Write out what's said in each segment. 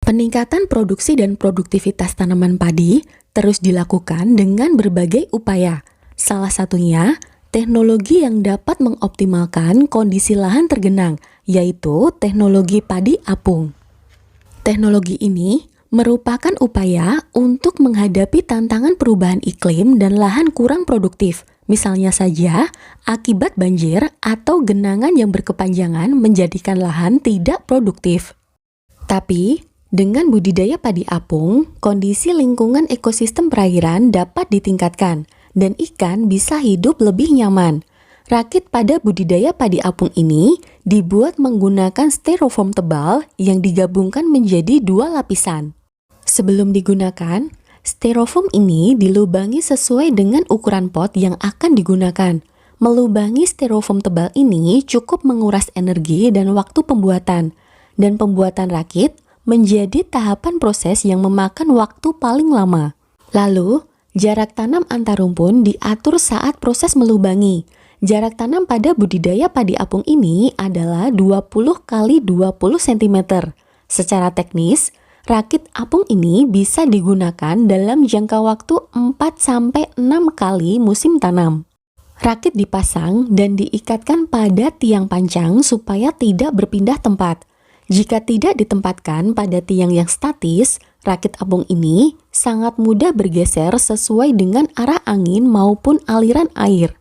Peningkatan produksi dan produktivitas tanaman padi terus dilakukan dengan berbagai upaya. Salah satunya, teknologi yang dapat mengoptimalkan kondisi lahan tergenang, yaitu teknologi padi apung. Teknologi ini merupakan upaya untuk menghadapi tantangan perubahan iklim dan lahan kurang produktif. Misalnya saja, akibat banjir atau genangan yang berkepanjangan menjadikan lahan tidak produktif. Tapi, dengan budidaya padi apung, kondisi lingkungan ekosistem perairan dapat ditingkatkan dan ikan bisa hidup lebih nyaman. Rakit pada budidaya padi apung ini dibuat menggunakan styrofoam tebal yang digabungkan menjadi 2 lapisan. Sebelum digunakan, styrofoam ini dilubangi sesuai dengan ukuran pot yang akan digunakan. Melubangi styrofoam tebal ini cukup menguras energi dan waktu pembuatan, dan pembuatan rakit menjadi tahapan proses yang memakan waktu paling lama. Lalu, jarak tanam antar rumpun diatur saat proses melubangi. Jarak tanam pada budidaya padi apung ini adalah 20 x 20 cm. Secara teknis, rakit apung ini bisa digunakan dalam jangka waktu 4-6 kali musim tanam. Rakit dipasang dan diikatkan pada tiang pancang supaya tidak berpindah tempat. Jika tidak ditempatkan pada tiang yang statis, rakit apung ini sangat mudah bergeser sesuai dengan arah angin maupun aliran air.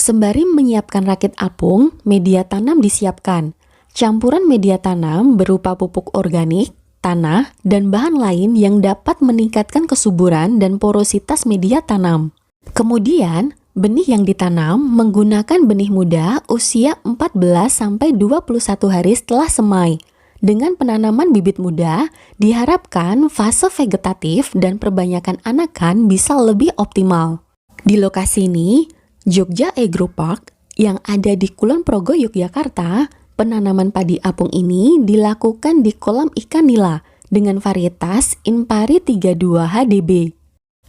Sembari menyiapkan rakit apung, media tanam disiapkan. Campuran media tanam berupa pupuk organik, tanah, dan bahan lain yang dapat meningkatkan kesuburan dan porositas media tanam. Kemudian, benih yang ditanam menggunakan benih muda usia 14-21 hari setelah semai. Dengan penanaman bibit muda, diharapkan fase vegetatif dan perbanyakan anakan bisa lebih optimal. Di lokasi ini, Jogja Agropark yang ada di Kulon Progo, Yogyakarta, penanaman padi apung ini dilakukan di kolam ikan nila dengan varietas Impari 32 HDB.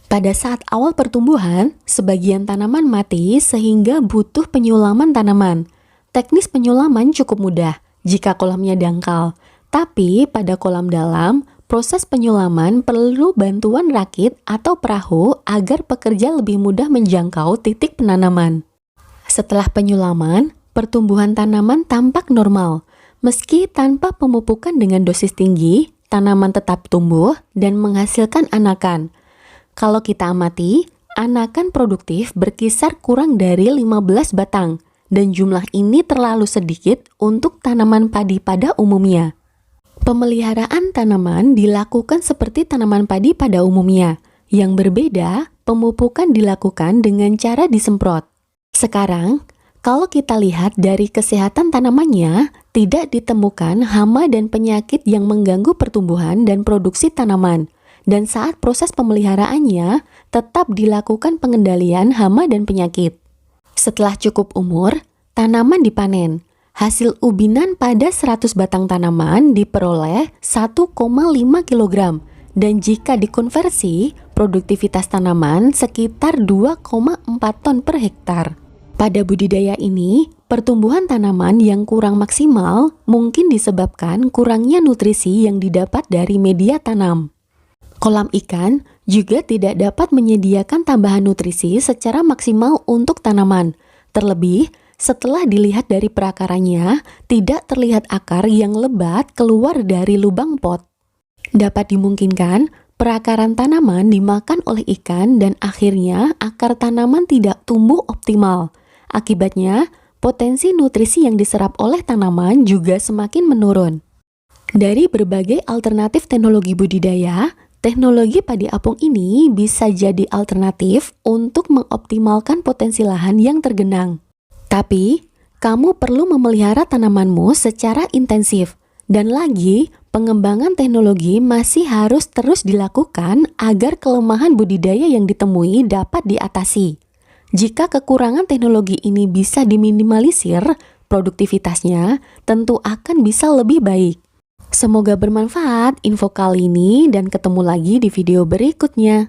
Pada saat awal pertumbuhan, sebagian tanaman mati sehingga butuh penyulaman tanaman. Teknis penyulaman cukup mudah jika kolamnya dangkal, tapi pada kolam dalam, proses penyulaman perlu bantuan rakit atau perahu agar pekerja lebih mudah menjangkau titik penanaman. Setelah penyulaman, pertumbuhan tanaman tampak normal. Meski tanpa pemupukan dengan dosis tinggi, tanaman tetap tumbuh dan menghasilkan anakan. Kalau kita amati, anakan produktif berkisar kurang dari 15 batang, dan jumlah ini terlalu sedikit untuk tanaman padi pada umumnya. Pemeliharaan tanaman dilakukan seperti tanaman padi pada umumnya. Yang berbeda, pemupukan dilakukan dengan cara disemprot. Sekarang, kalau kita lihat dari kesehatan tanamannya, tidak ditemukan hama dan penyakit yang mengganggu pertumbuhan dan produksi tanaman. Dan saat proses pemeliharaannya, tetap dilakukan pengendalian hama dan penyakit. Setelah cukup umur, tanaman dipanen. Hasil ubinan pada 100 batang tanaman diperoleh 1,5 kg. Dan jika dikonversi, produktivitas tanaman sekitar 2,4 ton per hektar. Pada budidaya ini, pertumbuhan tanaman yang kurang maksimal mungkin disebabkan kurangnya nutrisi yang didapat dari media tanam. Kolam ikan juga tidak dapat menyediakan tambahan nutrisi secara maksimal untuk tanaman. Terlebih, setelah dilihat dari perakarannya, tidak terlihat akar yang lebat keluar dari lubang pot. Dapat dimungkinkan, perakaran tanaman dimakan oleh ikan dan akhirnya akar tanaman tidak tumbuh optimal. Akibatnya, potensi nutrisi yang diserap oleh tanaman juga semakin menurun. Dari berbagai alternatif teknologi budidaya, teknologi padi apung ini bisa jadi alternatif untuk mengoptimalkan potensi lahan yang tergenang. Tapi, kamu perlu memelihara tanamanmu secara intensif. Dan lagi, pengembangan teknologi masih harus terus dilakukan agar kelemahan budidaya yang ditemui dapat diatasi. Jika kekurangan teknologi ini bisa diminimalisir, produktivitasnya tentu akan bisa lebih baik. Semoga bermanfaat info kali ini dan ketemu lagi di video berikutnya.